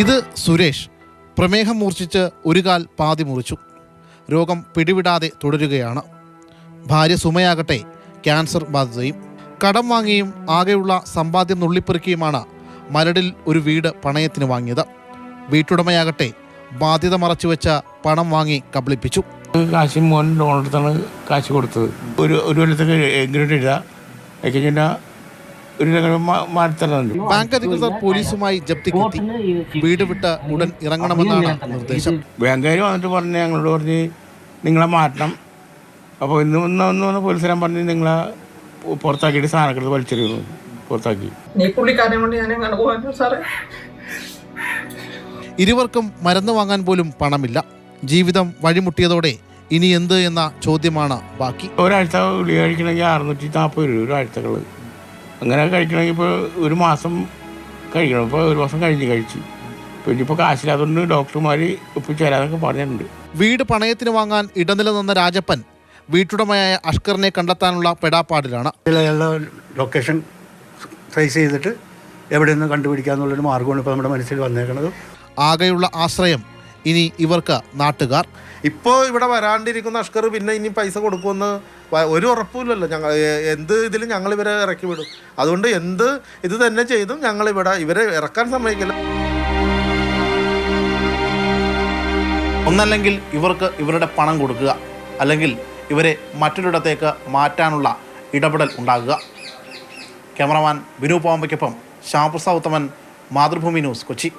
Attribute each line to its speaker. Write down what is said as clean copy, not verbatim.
Speaker 1: ഇത് സുരേഷ്. പ്രമേഹം മൂർച്ഛിച്ച് ഒരു കാൽ പാതി മുറിച്ചു. രോഗം പിടിവിടാതെ തുടരുകയാണ്. ഭാര്യ സുമയാകട്ടെ ക്യാൻസർ ബാധിതയും. കടം വാങ്ങിയും ആകെയുള്ള സമ്പാദ്യം നുള്ളിപ്പെറുക്കിയുമാണ് മരടിൽ ഒരു വീട് പണയത്തിന് വാങ്ങിയത്. വീട്ടുടമയാകട്ടെ ബാധ്യത മറച്ചുവെച്ച പണം വാങ്ങി കബളിപ്പിച്ചു.
Speaker 2: കാശ് മോൻ ലോൺ എടുത്താണ് കാശ് കൊടുത്തത്. ഒരു കൊല്ലത്തേക്ക് എഗ്രിമെന്റ് എഴുതാ
Speaker 1: ബാങ്ക് അധികൃതർ പോലീസുമായി ജപ്തിക്കെത്തി. വീട് വിട്ട് ഉടൻ ഇറങ്ങണമെന്നാണ് നിർദ്ദേശം.
Speaker 2: ബാങ്കുകാർ വന്നിട്ട് പറഞ്ഞ് ഞങ്ങളോട് പറഞ്ഞ് നിങ്ങളെ മാറ്റണം. അപ്പോൾ ഇന്ന് പോലീസുകാരൻ പറഞ്ഞ് നിങ്ങളെ പുറത്താക്കിയിട്ട് സാധനങ്ങൾ വലിച്ചെറിയുന്നു. പുറത്താക്കി.
Speaker 1: ഇരുവർക്കും മരുന്ന് വാങ്ങാൻ പോലും പണമില്ല. ജീവിതം വഴിമുട്ടിയതോടെ ഇനി എന്ത് എന്ന ചോദ്യമാണ് ബാക്കി.
Speaker 2: ഒരാഴ്ച ഗുളിക കഴിക്കണമെങ്കിൽ 640 രൂപ ഒരാഴ്ചകൾ. അങ്ങനെ കഴിക്കണമെങ്കിൽ ഇപ്പോൾ ഒരു മാസം കഴിക്കണം. ഇപ്പോൾ ഒരു മാസം കഴിച്ച് പിന്നെ ഇപ്പോൾ കാശില്ലാത്തതുകൊണ്ട് ഡോക്ടർമാർ ഒപ്പിച്ച് തരാനൊക്കെ പറഞ്ഞിട്ടുണ്ട്.
Speaker 1: വീട് പണയത്തിന് വാങ്ങാൻ ഇടനില നിന്ന രാജപ്പൻ വീട്ടുടമയായ അഷ്കറിനെ കണ്ടെത്താനുള്ള പെടാപ്പാടിലാണ്.
Speaker 3: ലൊക്കേഷൻ ട്രേസ് ചെയ്തിട്ട് എവിടെ നിന്ന് കണ്ടുപിടിക്കാന്നുള്ളൊരു മാർഗമാണ് ഇപ്പോൾ നമ്മുടെ മനസ്സിൽ വന്നേക്കുന്നത്.
Speaker 1: ആകെയുള്ള ആശ്രയം ഇനി ഇവർക്ക് നാട്ടുകാർ.
Speaker 4: ഇപ്പോൾ ഇവിടെ വരാണ്ടിരിക്കുന്ന അഷ്കർ പിന്നെ ഇനി പൈസ കൊടുക്കുമെന്ന് ഒരു ഉറപ്പുമില്ലല്ലോ. എന്ത് ഇതിലും ഞങ്ങൾ ഇവരെ ഇറക്കി വിടും. അതുകൊണ്ട് ഇത് തന്നെ ചെയ്തും ഇവരെ ഇറക്കാൻ സമ്മതിക്കില്ല.
Speaker 1: ഒന്നല്ലെങ്കിൽ ഇവർക്ക് ഇവരുടെ പണം കൊടുക്കുക, അല്ലെങ്കിൽ ഇവരെ മറ്റൊരിടത്തേക്ക് മാറ്റാനുള്ള ഇടപെടൽ ഉണ്ടാകുക. ക്യാമറമാൻ ബിനു പാമ്പയ്ക്കൊപ്പം ശ്യാമപ്രസാദ് ഉത്തമൻ, മാതൃഭൂമി ന്യൂസ്, കൊച്ചി.